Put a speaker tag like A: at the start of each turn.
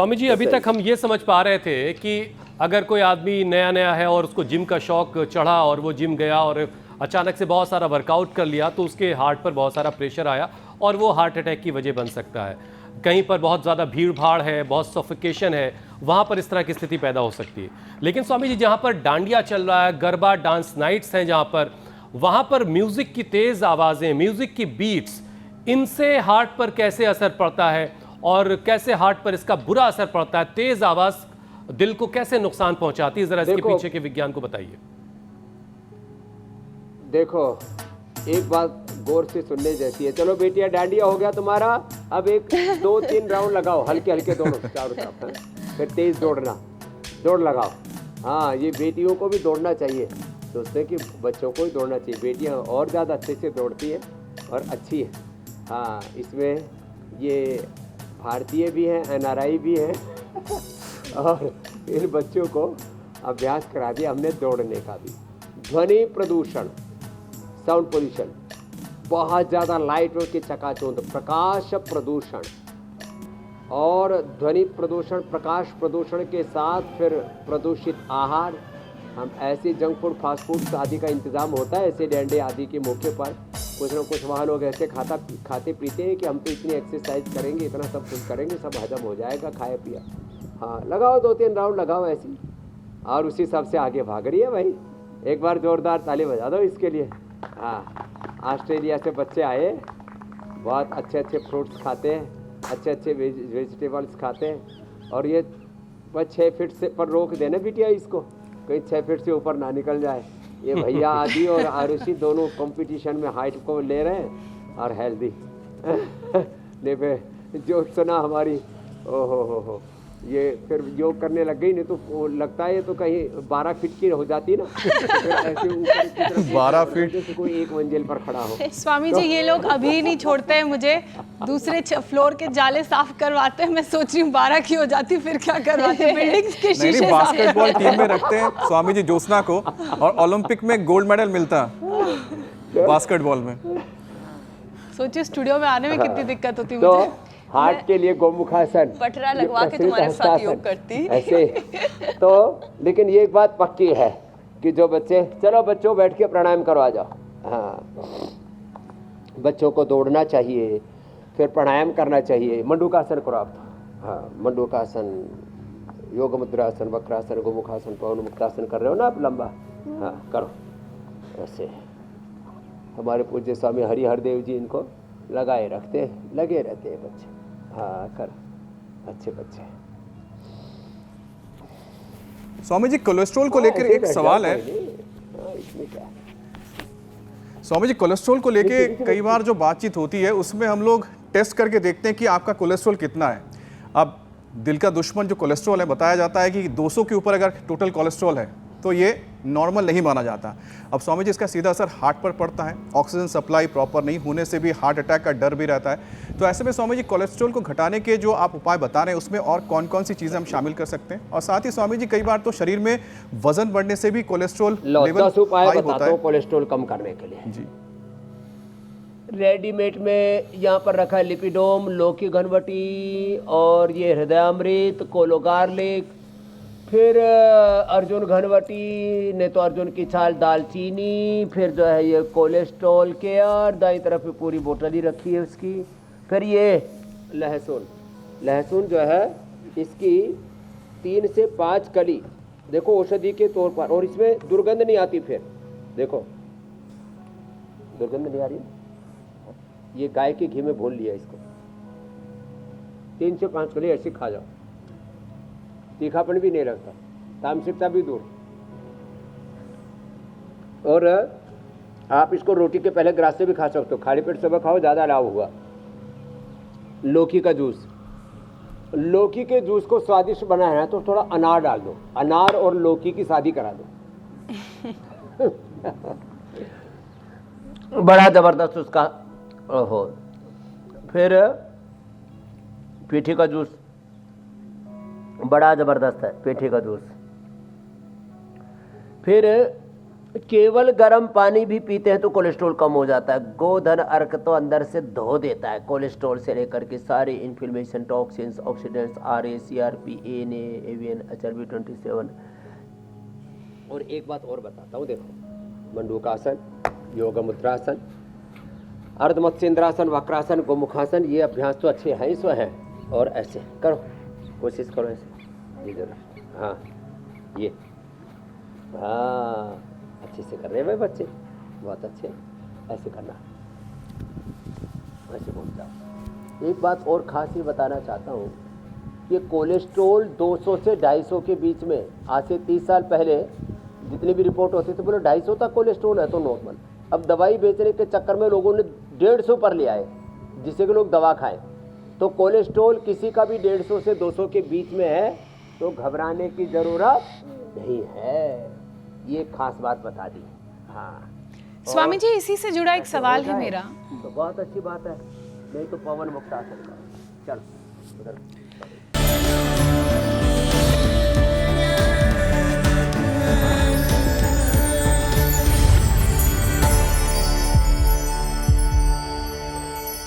A: स्वामी जी, अभी तक हम ये समझ पा रहे थे कि अगर कोई आदमी नया नया है और उसको जिम का शौक चढ़ा और वो जिम गया और अचानक से बहुत सारा वर्कआउट कर लिया तो उसके हार्ट पर बहुत सारा प्रेशर आया और वो हार्ट अटैक की वजह बन सकता है। कहीं पर बहुत ज़्यादा भीड़ भाड़ है, बहुत सफोकेशन है, वहाँ पर इस तरह की स्थिति पैदा हो सकती है। लेकिन स्वामी जी, जहाँ पर डांडिया चल रहा है, गरबा डांस नाइट्स हैं जहाँ पर, वहाँ पर म्यूज़िक की तेज़ आवाज़ें, म्यूज़िक की बीट्स, इनसे हार्ट पर कैसे असर पड़ता है और कैसे हार्ट पर इसका बुरा असर पड़ता है? तेज आवाज दिल को कैसे नुकसान पहुंचाती है? जरा इसके पीछे के विज्ञान को बताइए।
B: देखो, एक बात गौर से सुनने जैसी है। चलो बेटिया, डांडिया हो गया तुम्हारा, अब एक 2-3 राउंड लगाओ, हल्के हल्के दोनों चारों तरफ है? फिर तेज दौड़ लगाओ। हाँ, ये बेटियों को भी दौड़ना चाहिए। सोचते हैं कि बच्चों को ही दौड़ना चाहिए, बेटियां और ज़्यादा अच्छे से दौड़ती हैं और अच्छी है। हाँ, इसमें ये भारतीय भी हैं, NRI भी हैं और इन बच्चों को अभ्यास करा दिया हमने दौड़ने का भी। ध्वनि प्रदूषण, साउंड पोल्यूशन, बहुत ज़्यादा लाइटों की चकाचौंध, प्रकाश प्रदूषण और ध्वनि प्रदूषण, प्रकाश प्रदूषण के साथ फिर प्रदूषित आहार। हम ऐसे जंक फूड, फास्ट फूड आदि का इंतज़ाम होता है ऐसे डंडे आदि के मौके पर। कुछ ना कुछ वहाँ लोग ऐसे खाते पीते हैं कि हम तो इतनी एक्सरसाइज करेंगे, इतना सब कुछ करेंगे, सब हजम हो जाएगा खाया पिया। हाँ, लगाओ 2-3 राउंड लगाओ ऐसी, और उसी सब से आगे भाग रही है भाई। एक बार जोरदार ताली बजा दो इसके लिए। हाँ, ऑस्ट्रेलिया से बच्चे आए, बहुत अच्छे अच्छे फ्रूट्स खाते हैं, अच्छे अच्छे वेजिटेबल्स खाते हैं, और ये बस 6 फीट से पर रोक देना बिटिया इसको, कहीं 6 फीट से ऊपर ना निकल जाए। ये भैया आदि और आरुषि दोनों कंपटीशन में हाइट को ले रहे हैं और हेल्दी ने पे जो सुना हमारी, ओहो हो, ये फिर योग करने लग गई, नहीं तो लगता है ये तो कहीं 12 फीट की हो जाती ना, तो ऐसे ऊपर की तरफ
C: 12 फीट
B: से कोई एक मंजिल पर खड़ा हो।
D: स्वामी जी, ये लोग अभी नहीं छोड़ते हैं मुझे, दूसरे फ्लोर के जाले साफ करवाते हैं। मैं सोच रही हूँ 12 की हो जाती फिर क्या करवाते हैं, बिल्डिंग के शीशे
C: नहीं, बास्केटबॉल टीम में रखते हैं स्वामी जी ज्योत्सना को, और ओलंपिक में गोल्ड मेडल मिलता है बास्केटबॉल में।
D: सोचिए स्टूडियो में आने में कितनी दिक्कत होती
B: तो
D: मुझे।
B: हार्ट के लिए गोमुखासन,
E: पटरा लगवा के तुम्हारे साथ योग करती
B: ऐसे। तो लेकिन ये एक बात पक्की है कि जो बच्चे, चलो बच्चों बैठ के प्राणायाम करो, आ जाओ। हाँ, बच्चों को दौड़ना चाहिए, फिर प्राणायाम करना चाहिए। मंडूकासन करो आप। हाँ, मंडूकासन, योग मुद्रासन, वक्रासन, गोमुखासन, पवन मुक्तासन कर रहे हो ना आप, लंबा। हाँ, करो ऐसे। हमारे पूज्य स्वामी हरिहरदेव जी इनको लगाए रखते हैं, लगे रहते हैं बच्चे। हाँ, कर अच्छे बच्चे।
C: स्वामी जी, कोलेस्ट्रॉल को लेकर एक सवाल है।
B: इसमें क्या है?
C: स्वामी जी, कोलेस्ट्रॉल को लेके कई बार जो बातचीत होती है उसमें हम लोग टेस्ट करके देखते हैं कि आपका कोलेस्ट्रॉल कितना है। अब दिल का दुश्मन जो कोलेस्ट्रॉल है, बताया जाता है कि 200 के ऊपर अगर टोटल कोलेस्ट्रॉल है तो ये नॉर्मल नहीं माना जाता। अब स्वामी जी, इसका सीधा असर हार्ट पर पड़ता है, ऑक्सीजन सप्लाई प्रॉपर नहीं होने से भी हार्ट अटैक का डर भी रहता है। तो ऐसे में स्वामी जी, कोलेस्ट्रॉल को घटाने के जो आप उपाय बता रहे हैं उसमें और कौन कौन सी चीज़ें हम शामिल कर सकते हैं? और साथ ही स्वामी जी, कई बार तो शरीर में वजन बढ़ने से भी कोलेस्ट्रॉल लेवल हाई होता है।
B: कोलेस्ट्रॉल कम करने के लिए
C: जी,
B: रेडीमेड में यहाँ पर रखा है लिपिडोम, लौकी घनवटी, और ये हृदयामृत, कोलो गार्लिक, फिर अर्जुन घनवटी, नहीं तो अर्जुन की छाल, दालचीनी, फिर जो है ये कोलेस्ट्रॉल केयर, दाईं तरफ पे पूरी बोतल ही रखी है उसकी। फिर ये लहसुन जो है इसकी 3 से 5 कली, देखो औषधि के तौर पर, और इसमें दुर्गंध नहीं आती। फिर देखो दुर्गंध नहीं आ रही, ये गाय के घी में भून लिया इसको, 3 से 5 कली ऐसे खा जाओ, तीखापन भी नहीं लगता, तामसिकता भी दूर। और आप इसको रोटी के पहले ग्रास से भी खा सकते हो, खाली पेट सुबह खाओ, ज़्यादा लाभ हुआ। लौकी का जूस, लौकी के जूस को स्वादिष्ट बनाना है तो थोड़ा अनार डाल दो, अनार और लौकी की शादी करा दो बड़ा जबरदस्त उसका। ओहो, फिर पीठी का जूस बड़ा जबरदस्त है, पेठी का जूस। फिर केवल गर्म पानी भी पीते हैं तो कोलेस्ट्रॉल कम हो जाता है। गोधन अर्क तो अंदर से धो देता है कोलेस्ट्रॉल से लेकर के सारे inflammation, toxins, oxidants, RA, CRP, ANA, AVN, HRB27। और एक बात और बताता हूँ, देखो मंडूकासन, योग मुद्रासन, अर्धमत्स्येंद्रासन, वक्रासन, गोमुखासन, ये अभ्यास तो अच्छे हैं ही सो हैं। और ऐसे करो, कोशिश करो ऐसे, ये जरूर, हाँ ये, हाँ अच्छे से कर रहे हैं भाई बच्चे, बहुत अच्छे। ऐसे करना, ऐसे बोल जाओ। एक बात और खास ही बताना चाहता हूँ कि कोलेस्ट्रॉल 200 से 250 के बीच में, आज से 30 साल पहले जितनी भी रिपोर्ट होती थी बोले 250 तक कोलेस्ट्रॉल है तो नॉर्मल। अब दवाई बेचने के चक्कर में लोगों ने 150 पर लिया है, जिससे कि लोग दवा खाएं। तो कोलेस्ट्रॉल किसी का भी 150 से 200 के बीच में है तो घबराने की ज़रूरत नहीं है। ये खास बात बता दी। हाँ
D: स्वामी जी, इसी से जुड़ा एक सवाल है मेरा।
B: तो बहुत अच्छी बात है, नहीं तो पवन मुक्त आसन का। चल उधर